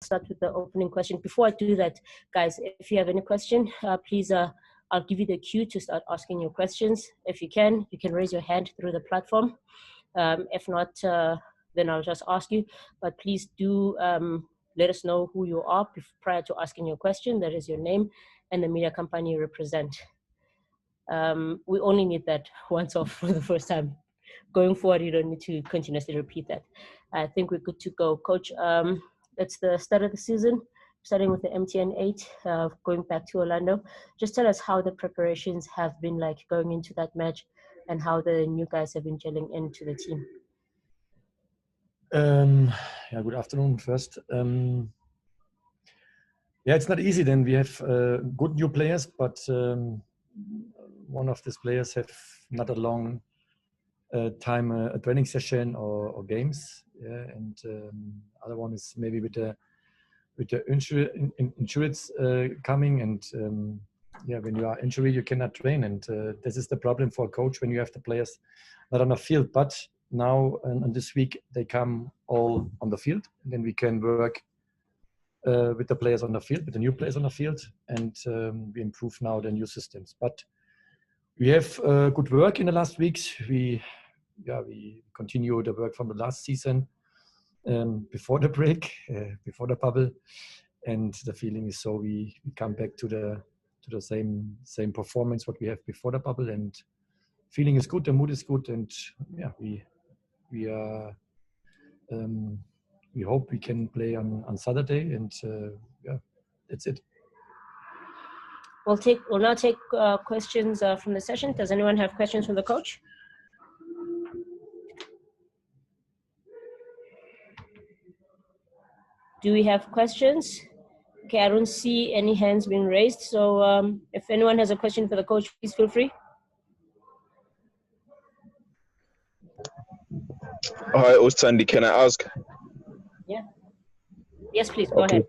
start with the opening question. Before I do that, guys, if you have any question, please, I'll give you the cue to start asking your questions. If you can raise your hand through the platform. If not, then I'll just ask you. But please do let us know who you are prior to asking your question. That is your name and the media company you represent. We only need that once off for the first time. Going forward, you don't need to continuously repeat that. I think we're good to go. Coach, it's the start of the season, starting with the MTN8, going back to Orlando. Just tell us how the preparations have been like going into that match and how the new guys have been gelling into the team. Yeah, good afternoon first. Yeah, it's not easy then. We have good new players, but one of these players have not a long time a training session or games, yeah, and other one is maybe with the insurance coming, and yeah, when you are injured you cannot train, and this is the problem for a coach when you have the players not on the field. But now and this week they come all on the field, and then we can work with the players on the field, with the new players on the field, and we improve now the new systems. But we have good work in the last weeks. We continue the work from the last season before the break, before the bubble, and the feeling is so we come back to the same performance what we have before the bubble, and feeling is good, the mood is good, and yeah, we hope we can play on Saturday, and yeah, that's it. We'll now take questions from the session. Does anyone have questions from the coach? Do we have questions? Okay, I don't see any hands being raised. So if anyone has a question for the coach, please feel free. Hi, Ostandi, can I ask? Yeah. Yes, please, go ahead.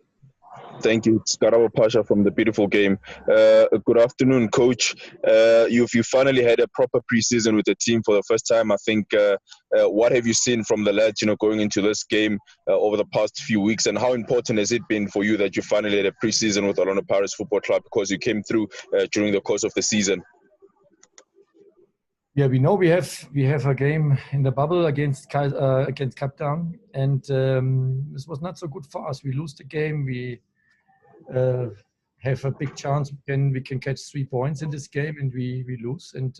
Thank you. It's Karabo Pasha from the Beautiful Game. Good afternoon, Coach. You finally had a proper preseason with the team for the first time. I think, what have you seen from the lads, going into this game over the past few weeks, and how important has it been for you that you finally had a preseason with Orlando Pirates Football Club, because you came through during the course of the season? Yeah, we know we have a game in the bubble against Cape Town, and this was not so good for us. We lose the game. We have a big chance we can catch 3 points in this game, and we lose. And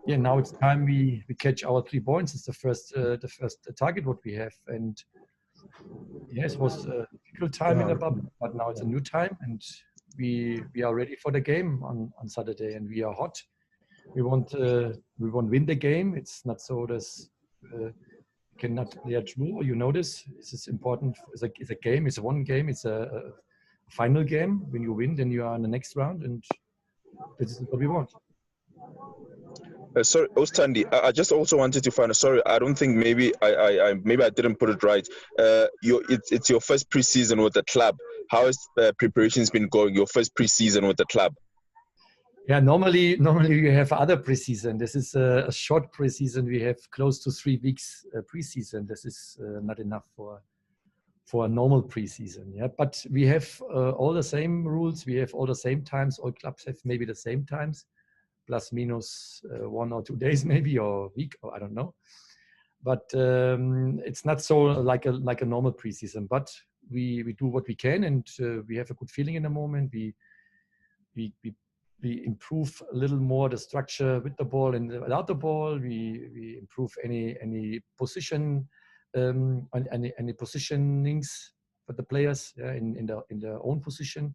yeah, now it's time we catch our 3 points. It's the first target what we have. And yes, it was a difficult time in the bubble, but now it's a new time, and we are ready for the game on Saturday, and we are hot. We want win the game. It's not so that cannot play a draw. You know this. This is important. It's a game. It's one game. It's a final game. When you win, then you are in the next round, and this is what we want. Sorry, Ostandi, I just also wanted to find out. Sorry, I don't think maybe I didn't put it right. It's your first preseason with the club. How has preparations been going? Your first preseason with the club? Yeah, normally we have other preseason. This is a short preseason. We have close to 3 weeks preseason. This is not enough for a normal preseason. Yeah, but we have all the same rules. We have all the same times. All clubs have maybe the same times, plus minus 1 or 2 days maybe, or a week, or I don't know. But it's not so like a normal preseason. But we do what we can, and we have a good feeling in the moment. We improve a little more the structure with the ball and without the ball. We improve any position, any positionings for the players in their own position,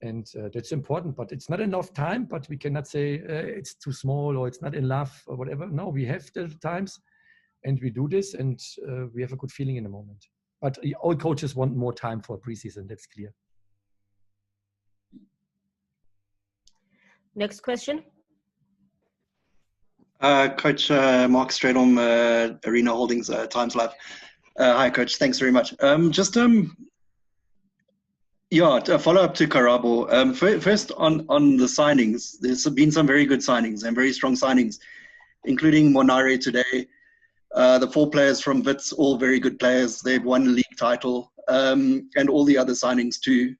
and that's important. But it's not enough time. But we cannot say it's too small or it's not enough or whatever. No, we have the times, and we do this, and we have a good feeling in the moment. But all coaches want more time for preseason. That's clear. Next question. Coach Mark Stradholm, Arena Holdings, Times Live. Hi, Coach. Thanks very much. To follow up to Karabo. First, on the signings, there's been some very good signings and very strong signings, including Monare today. The 4 players from Wits, all very good players. They've won a league title, and all the other signings too.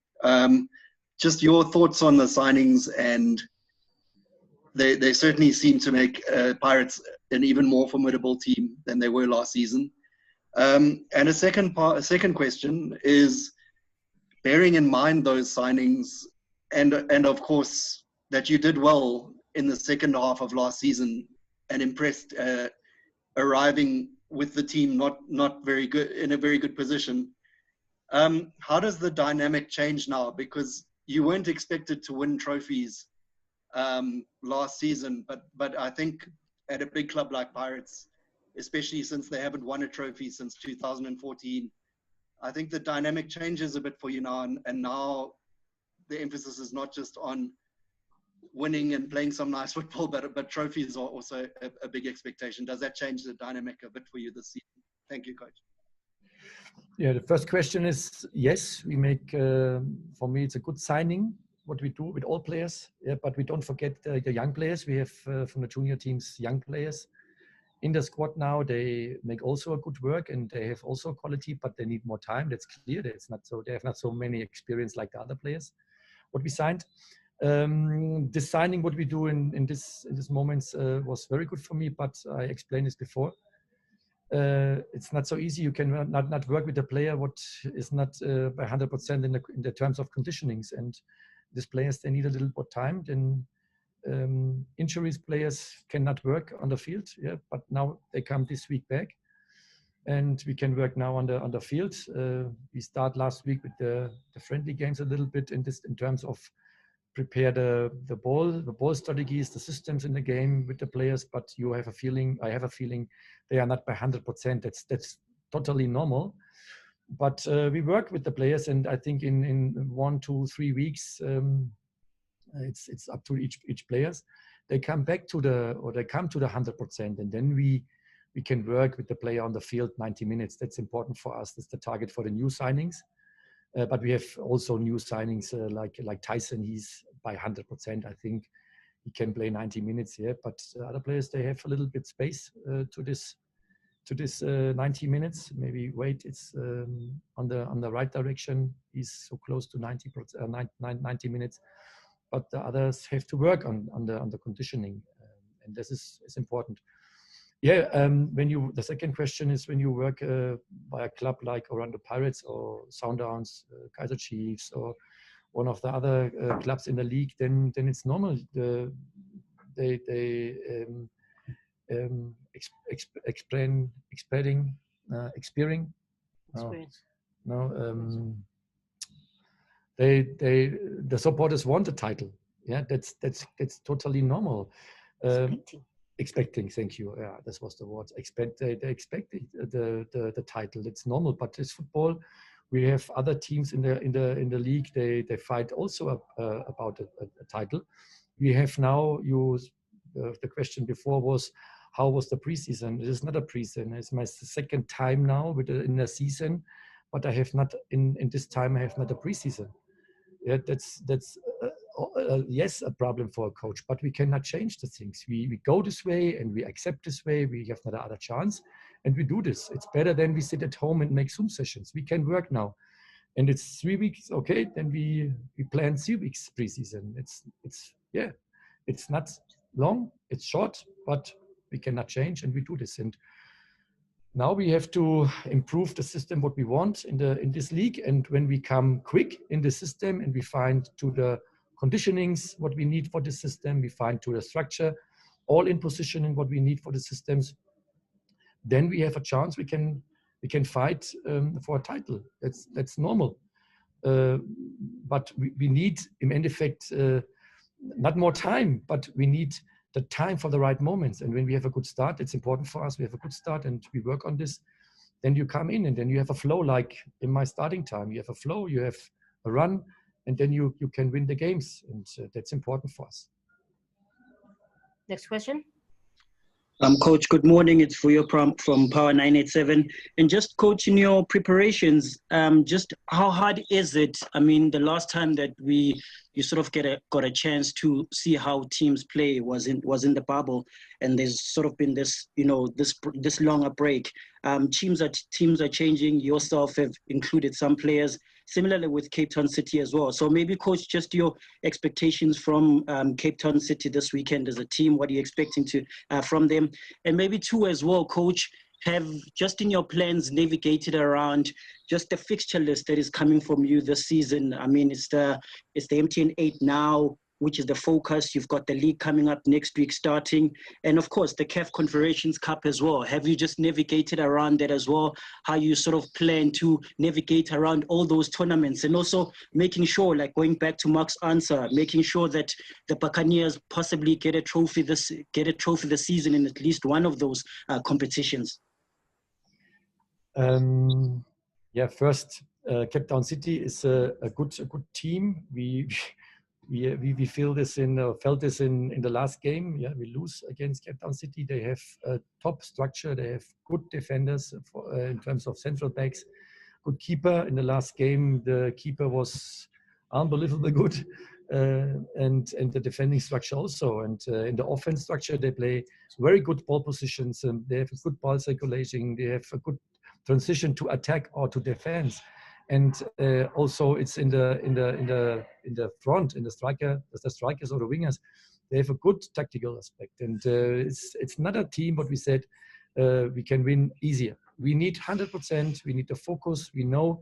Just your thoughts on the signings, and they certainly seem to make Pirates an even more formidable team than they were last season. And a second question is, bearing in mind those signings, and of course that you did well in the second half of last season and impressed, arriving with the team not very good, in a very good position. How does the dynamic change now? Because you weren't expected to win trophies last season, but I think at a big club like Pirates, especially since they haven't won a trophy since 2014, I think the dynamic changes a bit for you now, and now the emphasis is not just on winning and playing some nice football, but trophies are also a big expectation. Does that change the dynamic a bit for you this season? Thank you, Coach. Yeah, the first question is, yes, we make, for me, it's a good signing, what we do with all players, yeah, but we don't forget the young players. We have from the junior teams, young players in the squad now. They make also a good work, and they have also quality, but they need more time. That's clear. It's not so, they have not so many experience like the other players, what we signed. This signing, what we do in this moments was very good for me, but I explained this before. It's not so easy. You can not work with a player what is not by 100% in the terms of conditionings, and these players, they need a little bit time. Then injuries, players cannot work on the field, yeah, but now they come this week back, and we can work now on the field. We start last week with the friendly games a little bit in terms of prepare the ball strategies, the systems in the game with the players, but I have a feeling they are not by 100%. That's totally normal. But we work with the players, and I think in 1, 2, 3 weeks, it's up to each players. They come back to the 100%, and then we can work with the player on the field 90 minutes. That's important for us. That's the target for the new signings. But we have also new signings like Tyson. He's by 100%. I think he can play 90 minutes here. But other players, they have a little bit space to this 90 minutes. Maybe Wade is on the right direction. He's so close to 90 minutes. But the others have to work on the conditioning, and this is important. Yeah, the second question is, when you work by a club like Orlando Pirates or Sundowns, Kaizer Chiefs, or one of the other clubs in the league, then it's normal. The supporters want a title. Yeah, that's totally normal. Expecting, thank you. Yeah, this was the word. They expect the title. It's normal, but it's football. We have other teams in the league. They fight also about a title. We have now. The question before was, how was the preseason? It is not a preseason. It's my second time now in the season, but I have not in this time. I have not a preseason. Yeah, that's yes, a problem for a coach, but we cannot change the things. We go this way, and we accept this way. We have not another chance, and we do this. It's better than we sit at home and make Zoom sessions. We can work now, and it's 3 weeks. Okay, then we plan 3 weeks preseason. It's not long. It's short, but we cannot change, and we do this. And now we have to improve the system what we want in this league, and when we come quick in the system and we find to the conditionings what we need for the system, we find to the structure, all in positioning what we need for the systems, then we have a chance. We can fight for a title. That's normal. But we need, in effect, not more time, but we need the time for the right moments. And when we have a good start, it's important for us. We have a good start and we work on this. Then you come in, and then you have a flow, like in my starting time. You have a flow, you have a run, and then you can win the games. And that's important for us. Next question. Coach, good morning. It's Fuyo from Power 987. And just, Coach, in your preparations, just how hard is it? I mean, the last time that we you sort of got a chance to see how teams play was in the bubble, and there's sort of been this, this longer break. Teams are changing. Yourself have included some players, similarly with Cape Town City as well. So maybe, Coach, just your expectations from Cape Town City this weekend as a team. What are you expecting from them? And maybe too as well, Coach, have just in your plans navigated around just the fixture list that is coming from you this season? I mean, it's the MTN8 now, which is the focus. You've got the league coming up next week starting, and of course the CAF Confederations Cup as well. Have you just navigated around that as well? How you sort of plan to navigate around all those tournaments, and also making sure, like going back to Mark's answer, making sure that the Buccaneers possibly get a trophy this season in at least one of those competitions. First, Cape Town City is a good team. We felt this in the last game. Yeah, we lose against Cape Town City. They have a top structure. They have good defenders in terms of central backs. Good keeper. In the last game, the keeper was unbelievably good, and the defending structure also. And in the offense structure, they play very good ball positions. And they have a good ball circulation. They have a good transition to attack or to defense. And also it's in the front, in the strikers or the wingers, they have a good tactical aspect. And it's not a team, but we said we can win easier. We need 100%. We need the focus. We know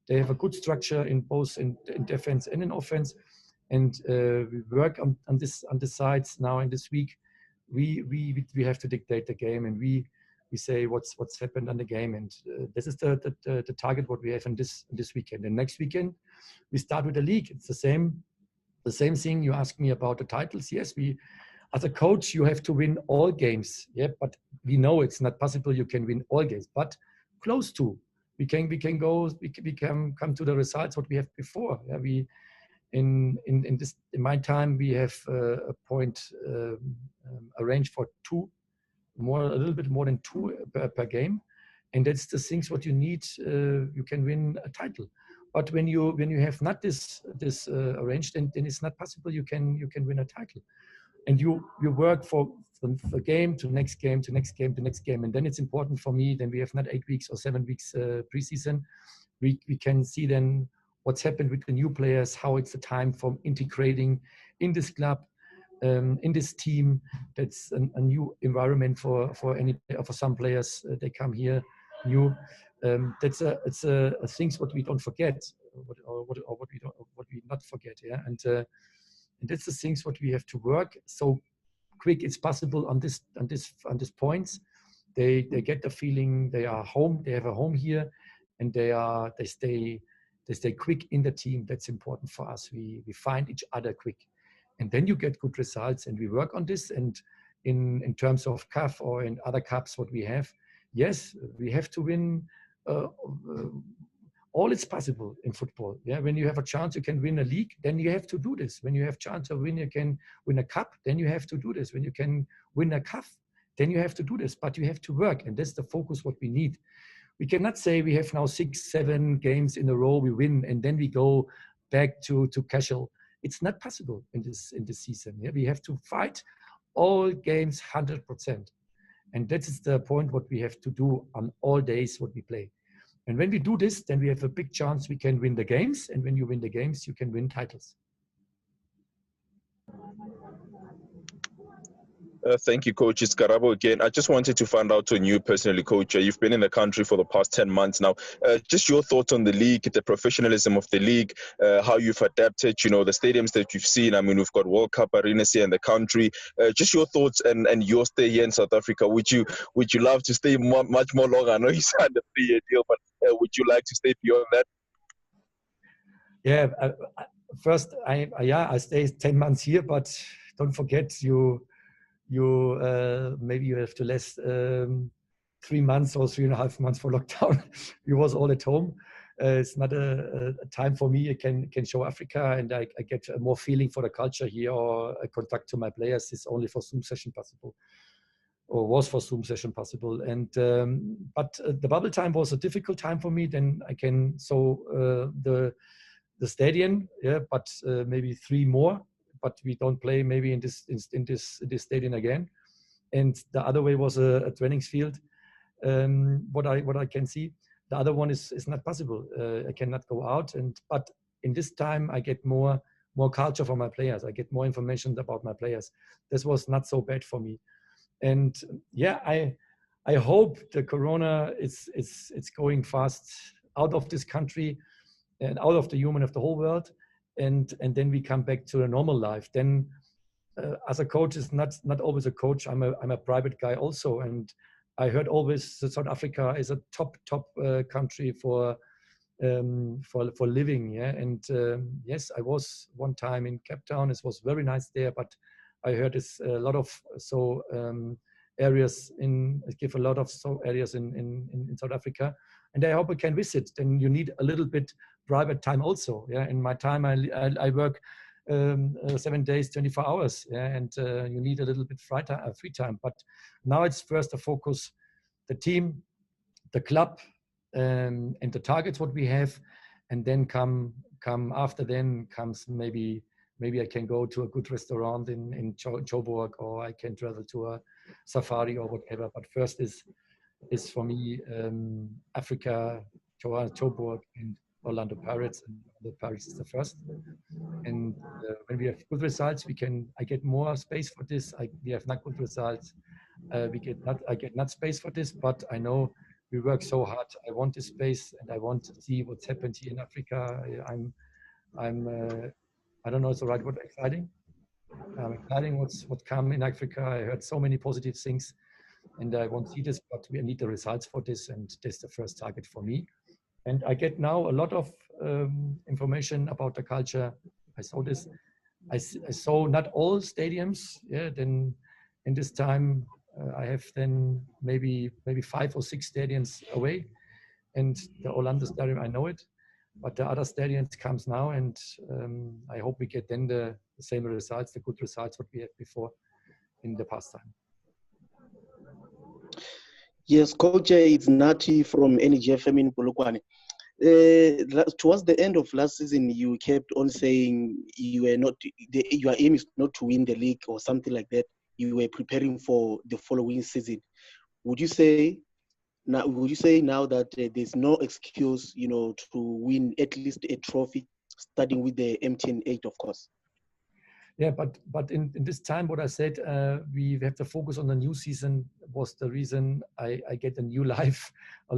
they have a good structure in both in defense and in offense. And we work on the sides now in this week. We have to dictate the game, and we say what's happened on the game, and this is the target what we have in this weekend. And next weekend we start with the league. It's the same thing. You asked me about the titles. Yes, we as a coach you have to win all games. Yeah, but we know it's not possible. You can win all games, but close to. We can come to the results what we have before. Yeah, we in my time we have a point arranged for a little bit more than 2 per game, and that's the things what you need. You can win a title, but when you have not this arranged, then it's not possible. You can win a title, and you work from game to next game to next game to next game, and then it's important for me. Then we have not 8 weeks or 7 weeks preseason. We can see then what's happened with the new players, how it's the time for integrating in this club. In this team, that's a new environment for some players. They come here new. It's things what we don't forget, what we not forget. Yeah, and that's the things what we have to work so quick it's possible on this points. They get the feeling they are home. They have a home here, and they stay quick in the team. That's important for us. We find each other quick. And then you get good results, and we work on this. And in terms of CAF or in other cups, what we have, yes, we have to win. All is possible in football. Yeah, when you have a chance, you can win a league. Then you have to do this. When you have chance to win, you can win a cup. Then you have to do this. When you can win a CAF, then you have to do this. But you have to work, and that's the focus what we need. We cannot say we have now 6, 7 games in a row we win, and then we go back to casual. It's not possible in this season. Yeah? We have to fight all games 100%. And that is the point what we have to do on all days what we play. And when we do this, then we have a big chance we can win the games. And when you win the games, you can win titles. Thank you, Coach. It's Karabo again. I just wanted to find out on you personally, Coach. You've been in the country for the past 10 months now. Just your thoughts on the league, the professionalism of the league, how you've adapted, the stadiums that you've seen. I mean, we've got World Cup arenas here in the country. Just your thoughts and your stay here in South Africa. Would you love to stay much more longer? I know you signed a 3-year deal, but would you like to stay beyond that? Yeah, first, I stay 10 months here, but don't forget maybe you have to last 3 months or 3.5 months for lockdown. We was all at home. It's not a time for me. I can show Africa, and I get more feeling for the culture here, or I contact to my players. It's only for Zoom session possible, or was for Zoom session possible. And but the bubble time was a difficult time for me. Then I can the the stadium, yeah, but maybe 3 more, but we don't play maybe in this stadium again. And the other way was a training field. What I can see, the other one is not possible. I cannot go out, but in this time I get more culture for my players. I get more information about my players. This was not so bad for me. And yeah, I hope the corona it's going fast out of this country and out of the human of the whole world, and then we come back to a normal life. Then as a coach is not always a coach. I'm a private guy also, and I heard always that South Africa is a top country for living. Yeah, and yes, I was one time in Cape Town. It was very nice there, but I heard it's a lot of areas give a lot of areas in South Africa, and I hope I can visit. Then you need a little bit private time also. Yeah, in my time I work 7 days, 24 hours, yeah, and you need a little bit free time. But now it's first the focus, the team, the club, and the targets what we have, and then come after. Then comes maybe I can go to a good restaurant in Joburg, or I can travel to a safari or whatever. But first is for me Africa, Joburg, and Orlando Pirates. And the Pirates is the first. And when we have good results, I get more space for this. We have not good results, I get not space for this. But I know we work so hard. I want this space, and I want to see what's happened here in Africa. I'm I don't know it's the right word. Exciting. Exciting what come in Africa. I heard so many positive things, and I want to see this. But we need the results for this, and that's the first target for me. And I get now a lot of information about the culture. I saw this. I saw not all stadiums. Yeah. Then in this time, I have then maybe 5 or 6 stadiums away, and the Orlando Stadium, I know it, but the other stadiums comes now, and I hope we get then the same results, the good results what we had before in the past time. Yes, Coach, it's Nati from NGFM in Polokwane. Towards the end of last season, you kept on saying your aim is not to win the league or something like that. You were preparing for the following season. Would you say now that there's no excuse, to win at least a trophy, starting with the MTN8, of course? Yeah, but in this time, what I said, we have to focus on the new season was the reason I get a new life, a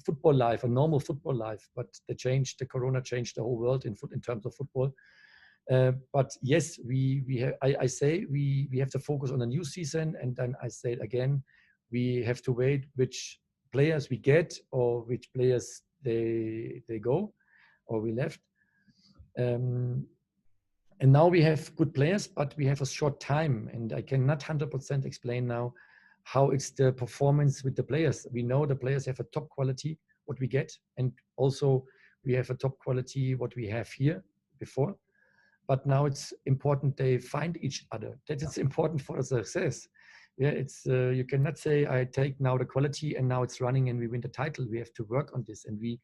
football life, a normal football life. But the corona changed the whole world in terms of football. But yes, I say we have to focus on the new season, and then I say it again, we have to wait which players we get or which players they go or we left. And now we have good players, but we have a short time, and I cannot 100% explain now how it's the performance with the players. We know the players have a top quality, what we get, and also we have a top quality, what we have here before. But now it's important they find each other. That is important for the success. Yeah, it's you cannot say I take now the quality and now it's running and we win the title. We have to work on this, and we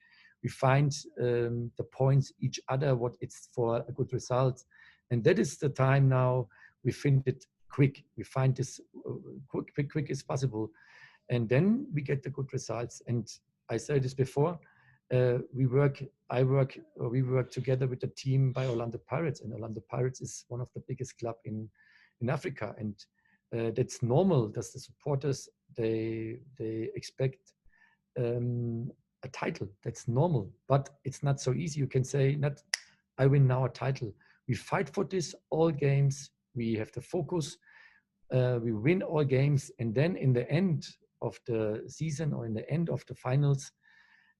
find the points each other, what it's for a good result. And that is the time now we find it quick. We find this quick as possible. And then we get the good results. And I said this before, we work together with the team by Orlando Pirates. And Orlando Pirates is one of the biggest club in Africa. And that's normal that the supporters, they expect a title. That's normal, but it's not so easy. You can say, not, I win now a title. We fight for this all games. We have to focus. We win all games, and then in the end of the season or in the end of the finals,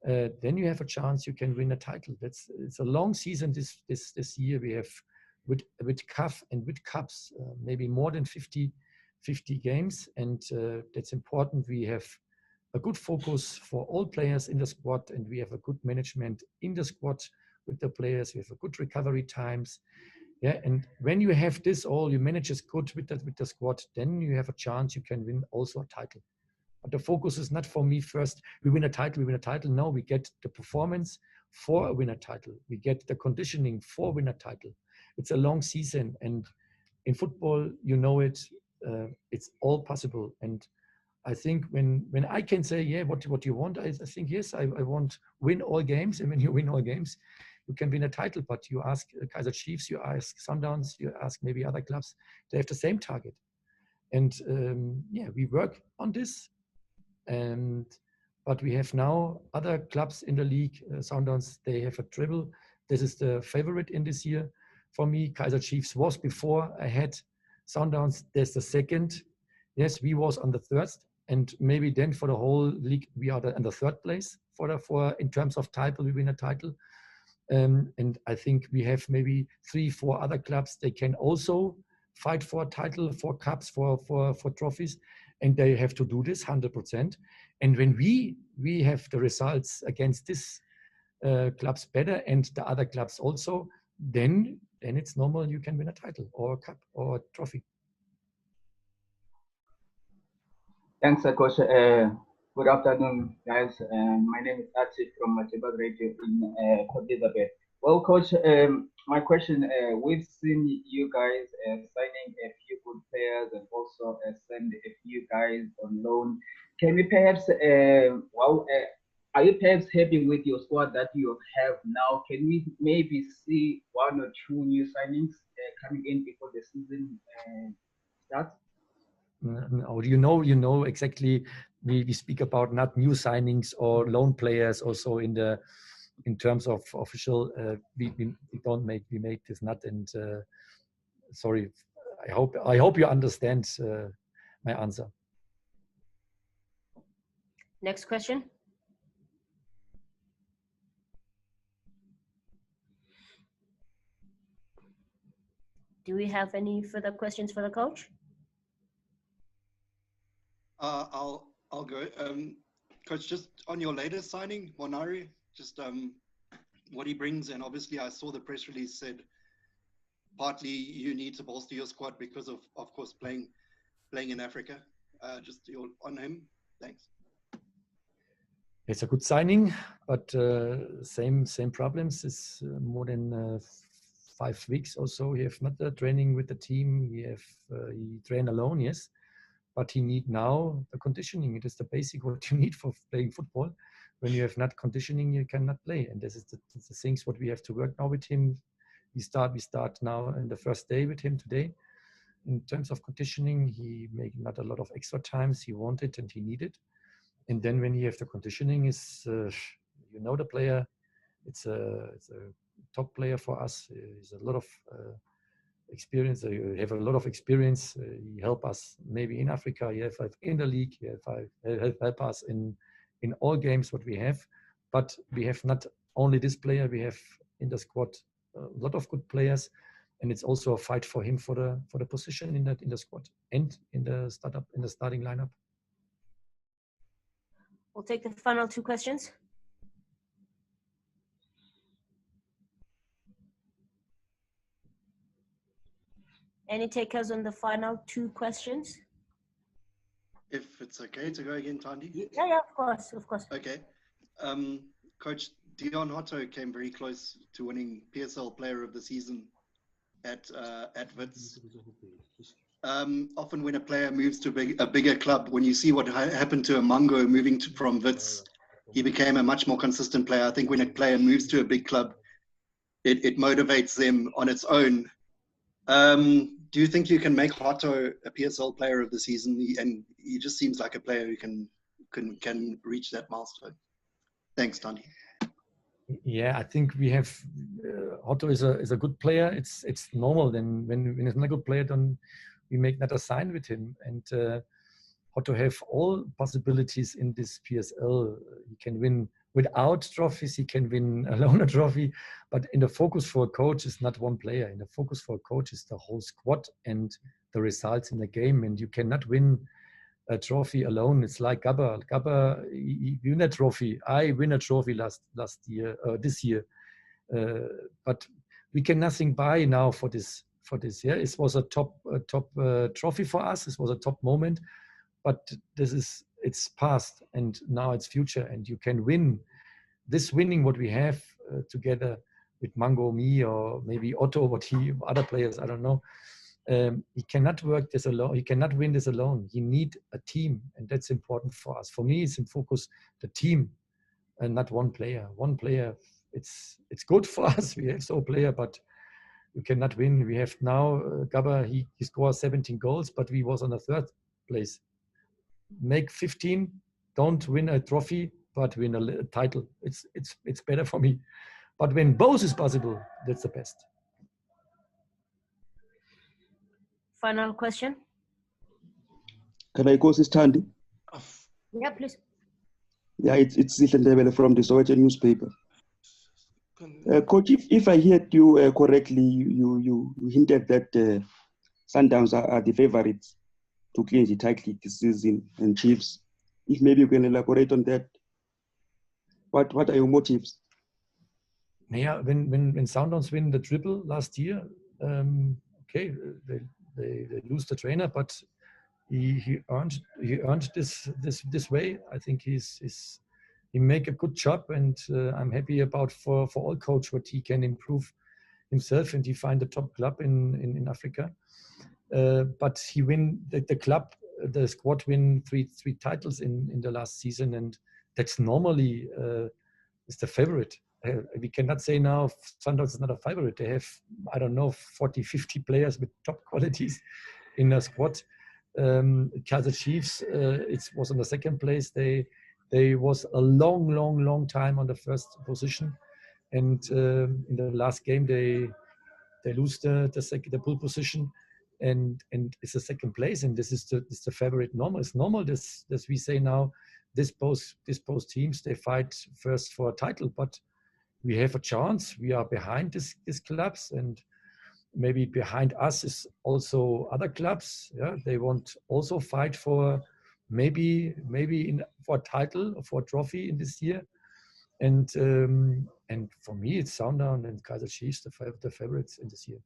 then you have a chance. You can win a title. It's a long season. This year we have with CAF and with cups maybe more than 50 games, and that's important. We have a good focus for all players in the squad, and we have a good management in the squad with the players. We have a good recovery times. Yeah, and when you have this all, you manage it good with the squad, then you have a chance. You can win also a title. But the focus is not for me first. We win a title. No, we get the performance, for a winner title. We get the conditioning for a winner title. It's a long season, and in football, you know it. It's all possible. And I think when I can say, yeah, what do you want? I think, yes, I want win all games. And when you win all games, you can win a title. But you ask Kaizer Chiefs, you ask Sundowns, you ask maybe other clubs, they have the same target. And yeah, we work on this. But we have now other clubs in the league. Sundowns, they have a treble. This is the favorite in this year. For me, Kaizer Chiefs was before. I had Sundowns, there's the second. Yes, we was on the third. And maybe then for the whole league, we are in the third place for in terms of title, we win a title. And I think we have maybe 3-4 other clubs. They can also fight for a title, for cups, for trophies, and they have to do this 100%. And when we have the results against this clubs better and the other clubs also, then it's normal you can win a title or a cup or a trophy. Thanks, Coach. Good afternoon, guys. My name is Atif from Matibad Radio in Port Elizabeth. Well, Coach, my question, we've seen you guys signing a few good players and also send a few guys on loan. Can we perhaps, are you perhaps happy with your squad that you have now? Can we maybe see 1 or 2 new signings coming in before the season starts? No, you know exactly. We speak about not new signings or loan players. Also in terms of official, we make this not. And sorry, I hope you understand my answer. Next question. Do we have any further questions for the coach? I'll go. Coach, just on your latest signing, Monari, just what he brings, and obviously I saw the press release said partly you need to bolster your squad because of course playing in Africa. Just on him, thanks. It's a good signing, but same problems. It's more than 5 weeks or so. He have not training with the team. He train alone, yes. But he need now the conditioning. It is the basic what you need for playing football. When you have not conditioning, you cannot play. And this is the things what we have to work now with him. We start now in the first day with him today. In terms of conditioning, he made not a lot of extra times. He wanted and he needed. And then when he have the conditioning, is you know the player. It's a top player for us. He's a lot of experience. You have a lot of experience. He help us maybe in Africa. He have in the league. He help us in all games what we have. But we have not only this player. We have in the squad a lot of good players, and it's also a fight for him for the position in the squad and in the starting lineup. We'll take the final 2 questions. Any takers on the final 2 questions? If it's okay to go again, Tandy? Yeah, of course. Okay. Coach, Dion Hotto came very close to winning PSL Player of the Season at Wits. Often when a player moves to a bigger club, when you see what happened to Amango moving from Wits, he became a much more consistent player. I think when a player moves to a big club, it motivates them on its own. Do you think you can make Hotto a PSL Player of the Season? And he just seems like a player who can reach that milestone. Thanks, Tony. Yeah, I think we have Hotto is a good player. It's normal. Then when he's not a good player, then we make not a sign with him. And Hotto have all possibilities in this PSL. He can win without trophies. He can win alone a trophy. But in the focus for a coach is not one player. In the focus for a coach is the whole squad and the results in the game. And you cannot win a trophy alone. It's like Gabba. Gabba, he win a trophy. I win a trophy last year, this year. But we can nothing buy now for this. Yeah, it was a top trophy for us. It was a top moment. But it's past and now it's future. And you can win. This winning what we have together with Mango, me, or maybe Otto, other players, I don't know. He cannot work this alone. He cannot win this alone. He need a team, and that's important for us. For me, it's in focus the team, and not one player. One player, it's good for us. We have so player, but you cannot win. We have now Gabba. He scored 17 goals, but we was on the 3rd place. Make 15. Don't win a trophy, but win a title. It's better for me. But when both is possible, that's the best. Final question. Can I go, Tandy? Yeah, please. Yeah, it's Zitendebele from the Sowetan newspaper. Coach, if I heard you correctly, you hinted that Sundowns are the favorites to clinch the title this season, and Chiefs. If maybe you can elaborate on that. What are your motives? Yeah, when Sundowns win the triple last year, okay, they lose the trainer, but he earned this way. I think he make a good job, and I'm happy about for all coach what he can improve himself, and he find the top club in Africa. But he win the squad win three titles in the last season, and that's normally is the favorite. We cannot say now Sundowns is not a favorite. They have, I don't know, 40, 50 players with top qualities in the squad. Kaiser Chiefs, it was on the 2nd place. They was a long time on the 1st position, and in the last game they lose the pole position, and it's the 2nd place, and this is the favorite. It's normal this we say now. This both teams, they fight first for a title, but we have a chance. We are behind these clubs, and maybe behind us is also other clubs. Yeah, they want also fight for maybe for a title or for a trophy in this year. And for me, it's Sundown and Kaiser Chiefs, the favorites in this year.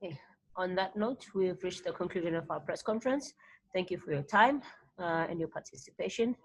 Okay. On that note, we've reached the conclusion of our press conference. Thank you for your time and your participation.